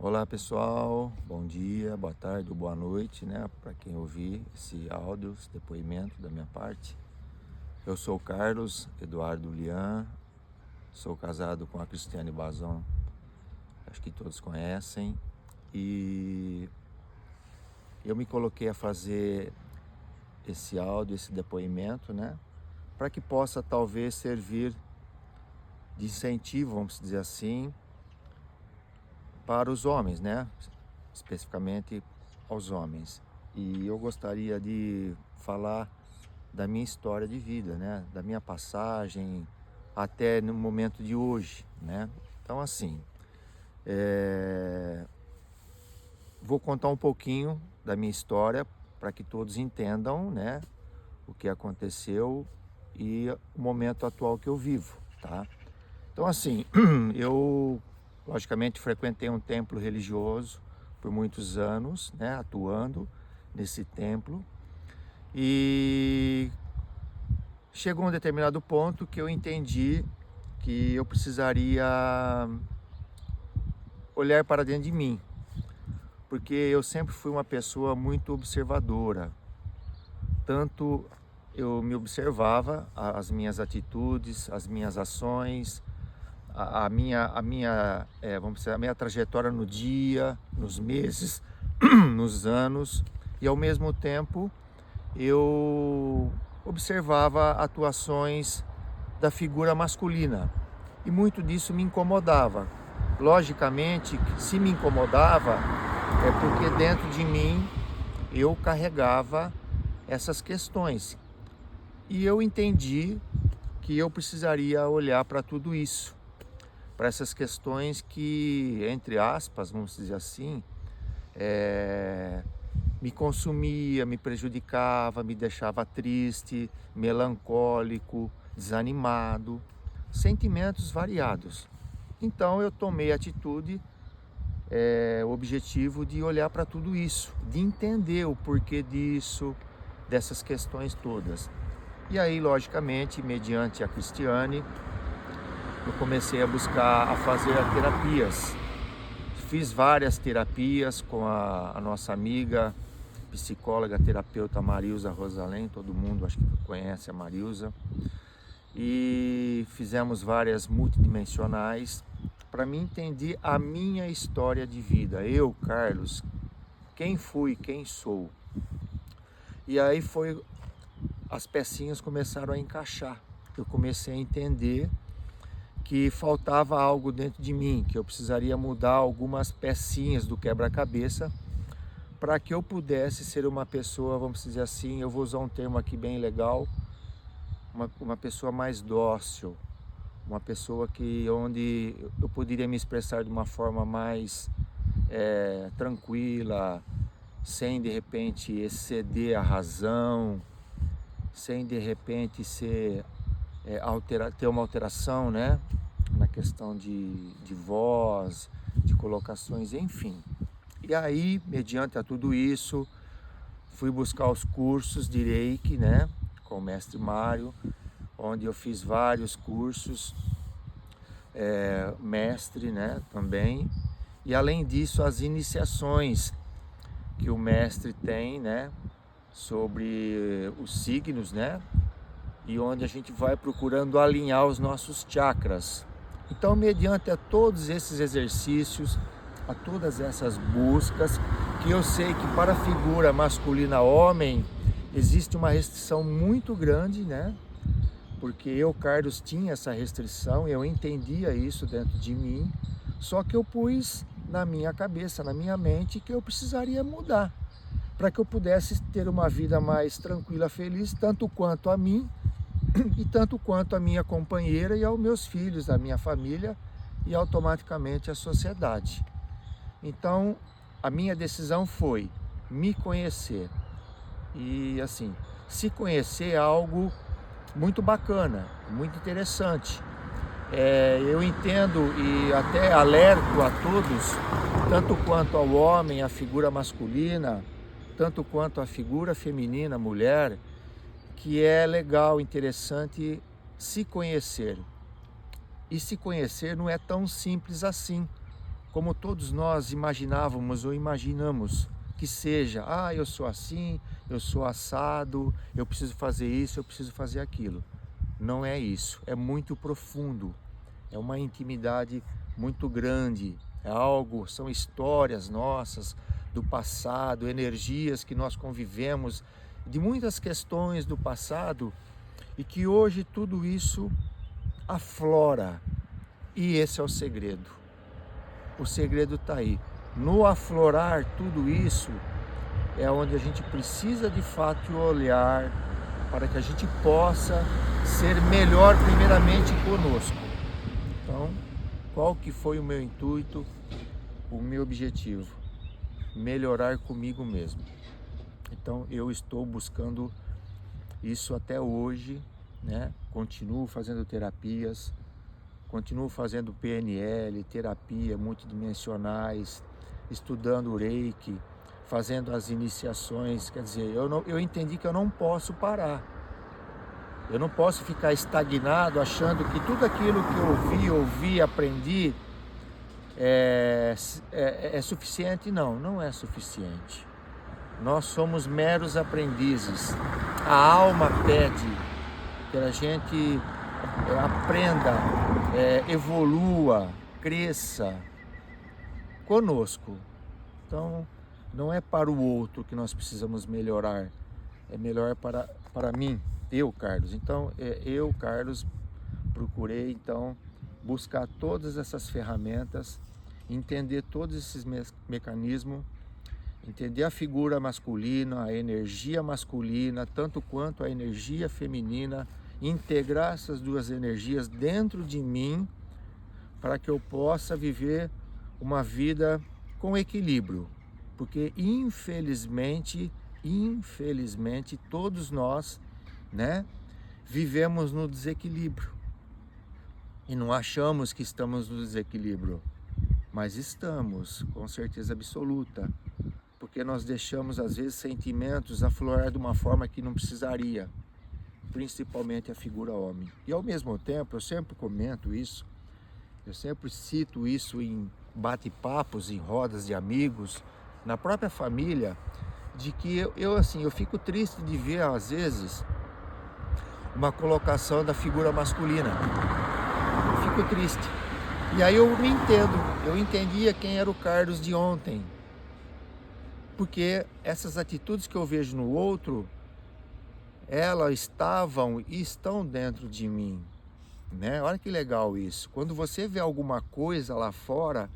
Olá pessoal, bom dia, boa tarde ou boa noite, né? Para quem ouvir esse áudio, esse depoimento da minha parte. Eu sou o Carlos Eduardo Lian, sou casado com a Cristiane Bazão, acho que todos conhecem, e eu me coloquei a fazer esse áudio, esse depoimento, né? Para que possa talvez servir de incentivo, vamos dizer assim, para os homens, né? Especificamente aos homens. E eu gostaria de falar da minha história de vida, né? Da minha passagem até no momento de hoje, né? Então, assim, vou contar um pouquinho da minha história para que todos entendam, né? O que aconteceu e o momento atual que eu vivo, tá? Então, assim, eu logicamente frequentei um templo religioso por muitos anos, né, atuando nesse templo, e chegou um determinado ponto que eu entendi que eu precisaria olhar para dentro de mim, porque eu sempre fui uma pessoa muito observadora, tanto eu me observava as minhas atitudes, as minhas ações, vamos dizer, a minha trajetória no dia, nos meses, nos anos, e ao mesmo tempo eu observava atuações da figura masculina, e muito disso me incomodava. Logicamente, se me incomodava, é porque dentro de mim eu carregava essas questões, e eu entendi que eu precisaria olhar para tudo isso, para essas questões que, entre aspas, vamos dizer assim, me consumia, me prejudicava, me deixava triste, melancólico, desanimado, sentimentos variados. Então eu tomei a atitude, o objetivo de olhar para tudo isso, de entender o porquê disso, dessas questões todas. E aí, logicamente, mediante a Cristiane, eu comecei a buscar, a fazer terapias. Fiz várias terapias com a nossa amiga, psicóloga, terapeuta Marilza Rosalém, todo mundo acho que conhece a Marilza. E fizemos várias multidimensionais para mim entender a minha história de vida. Eu, Carlos, quem fui, quem sou. E aí as pecinhas começaram a encaixar. Eu comecei a entender que faltava algo dentro de mim, que eu precisaria mudar algumas pecinhas do quebra-cabeça para que eu pudesse ser uma pessoa, vamos dizer assim, eu vou usar um termo aqui bem legal, uma pessoa mais dócil, uma pessoa onde eu poderia me expressar de uma forma mais tranquila, sem de repente exceder a razão, sem de repente ter uma alteração, né? Na questão de voz, de colocações, enfim. E aí, mediante a tudo isso, fui buscar os cursos de Reiki, né? Com o mestre Mário, onde eu fiz vários cursos, mestre, né? Também. E além disso, as iniciações que o mestre tem, né? Sobre os signos, né? E onde a gente vai procurando alinhar os nossos chakras. Então, mediante a todos esses exercícios, a todas essas buscas, que eu sei que para a figura masculina homem, existe uma restrição muito grande, né? Porque eu, Carlos, tinha essa restrição, eu entendia isso dentro de mim, só que eu pus na minha cabeça, na minha mente, que eu precisaria mudar, para que eu pudesse ter uma vida mais tranquila, feliz, tanto quanto a mim, e tanto quanto a minha companheira e aos meus filhos, a minha família e automaticamente a sociedade. Então, a minha decisão foi me conhecer. E assim, se conhecer é algo muito bacana, muito interessante. Eu entendo e até alerto a todos, tanto quanto ao homem, a figura masculina, tanto quanto a figura feminina, a mulher, que é legal, interessante se conhecer. E se conhecer não é tão simples assim, como todos nós imaginávamos ou imaginamos que seja, eu sou assim, eu sou assado, eu preciso fazer isso, eu preciso fazer aquilo. Não é isso, é muito profundo, é uma intimidade muito grande, é algo, são histórias nossas do passado, energias que nós convivemos, de muitas questões do passado, e que hoje tudo isso aflora. E esse é o segredo. O segredo está aí. No aflorar tudo isso, é onde a gente precisa de fato olhar para que a gente possa ser melhor primeiramente conosco. Então, qual que foi o meu intuito, o meu objetivo? Melhorar comigo mesmo. Então, eu estou buscando isso até hoje, né? Continuo fazendo terapias, continuo fazendo PNL, terapia multidimensionais, estudando o Reiki, fazendo as iniciações. Quer dizer, eu entendi que eu não posso parar. Eu não posso ficar estagnado achando que tudo aquilo que eu ouvi, aprendi é suficiente. Não, não é suficiente. Nós somos meros aprendizes. A alma pede que a gente aprenda, evolua, cresça conosco. Então, não é para o outro que nós precisamos melhorar, é melhor para mim, eu, Carlos. Então, eu, Carlos, procurei então buscar todas essas ferramentas, entender todos esses mecanismos, entender a figura masculina, a energia masculina, tanto quanto a energia feminina, integrar essas duas energias dentro de mim para que eu possa viver uma vida com equilíbrio. Porque infelizmente todos nós, né, vivemos no desequilíbrio. E não achamos que estamos no desequilíbrio, mas estamos, com certeza absoluta. Porque nós deixamos, às vezes, sentimentos aflorar de uma forma que não precisaria, principalmente a figura homem. E, ao mesmo tempo, eu sempre comento isso, eu sempre cito isso em bate-papos, em rodas de amigos, na própria família, de que eu fico triste de ver, às vezes, uma colocação da figura masculina. Eu fico triste. E aí eu me entendo, eu entendia quem era o Carlos de ontem. Porque essas atitudes que eu vejo no outro, elas estavam e estão dentro de mim, né? Olha que legal isso. Quando você vê alguma coisa lá fora,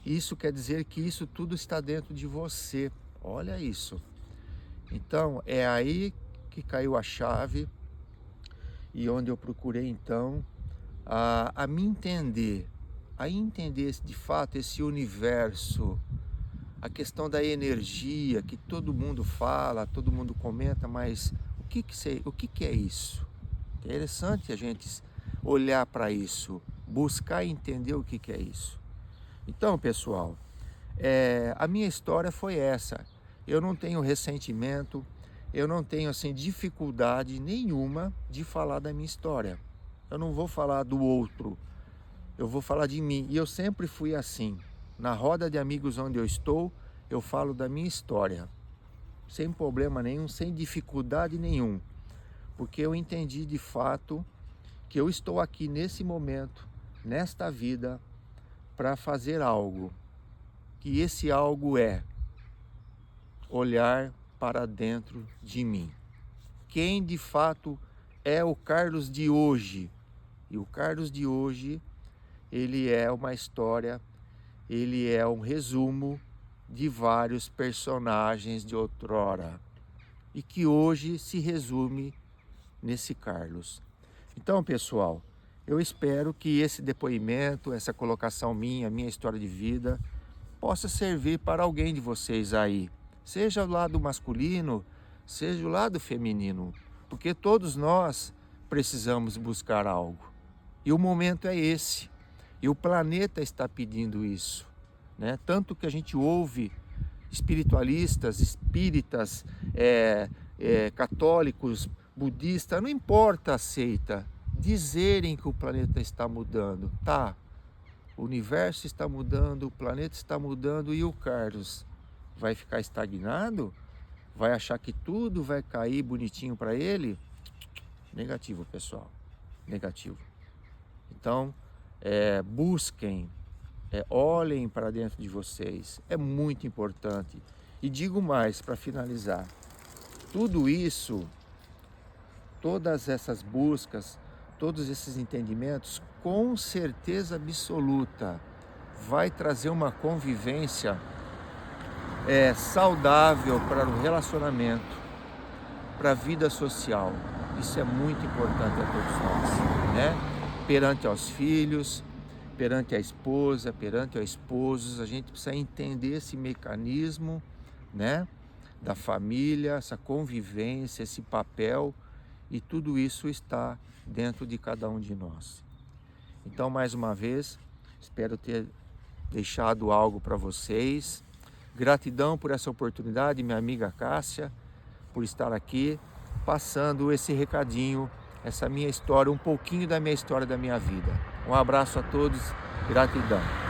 isso quer dizer que isso tudo está dentro de você. Olha isso. Então, é aí que caiu a chave e onde eu procurei, então, a me entender, a entender de fato esse universo, a questão da energia que todo mundo fala, todo mundo comenta, mas o que é isso? Interessante a gente olhar para isso, buscar entender o que é isso. Então, pessoal, a minha história foi essa. Eu não tenho ressentimento, eu não tenho assim dificuldade nenhuma de falar da minha história. Eu não vou falar do outro, eu vou falar de mim. E eu sempre fui assim. Na roda de amigos onde eu estou, eu falo da minha história, sem problema nenhum, sem dificuldade nenhum, porque eu entendi de fato que eu estou aqui nesse momento, nesta vida, para fazer algo, que esse algo é olhar para dentro de mim. Quem de fato é o Carlos de hoje? E o Carlos de hoje, ele é uma história, ele é um resumo de vários personagens de outrora e que hoje se resume nesse Carlos. Então, pessoal, eu espero que esse depoimento, essa colocação minha história de vida, possa servir para alguém de vocês aí, seja o lado masculino, seja o lado feminino, porque todos nós precisamos buscar algo. E o momento é esse, e o planeta está pedindo isso, né? Tanto que a gente ouve espiritualistas, espíritas, católicos, budistas, não importa a seita, dizerem que o planeta está mudando. Tá, O universo está mudando, o planeta está mudando e o Carlos vai ficar estagnado? Vai achar que tudo vai cair bonitinho para ele? Negativo, pessoal. Negativo. Então, busquem, olhem para dentro de vocês. É muito importante. E digo mais para finalizar. Tudo isso, todas essas buscas, todos esses entendimentos, com certeza absoluta, vai trazer uma convivência saudável para o relacionamento, para a vida social. Isso é muito importante a todos nós, né? Perante aos filhos, perante a esposa, perante aos esposos, a gente precisa entender esse mecanismo, né? Da família, essa convivência, esse papel, e tudo isso está dentro de cada um de nós. Então, mais uma vez, espero ter deixado algo para vocês. Gratidão por essa oportunidade, minha amiga Cássia, por estar aqui passando esse recadinho, essa minha história, um pouquinho da minha história, da minha vida. Um abraço a todos, gratidão.